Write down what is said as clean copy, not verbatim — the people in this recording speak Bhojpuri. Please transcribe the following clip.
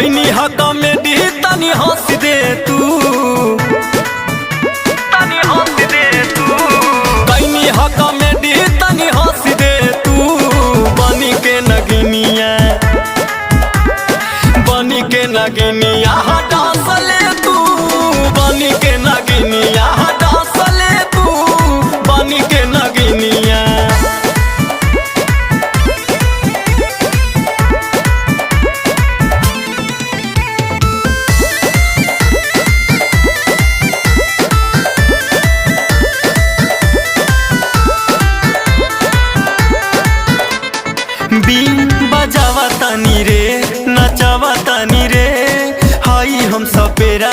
कैनी हा कॉमेडी तनी हंस दे तू, तनी हंस दे तू। कैनी हा कॉमेडी तनी हंस दे तू, बनी के नगिनिया, बनी के नगिनिया डांस ले तू, बनी के नगिनिया डांस ले तू, बनी के नगिनिया। बीन बजावा तनी रे, नचावा तनी रे, हाई हम सपेरा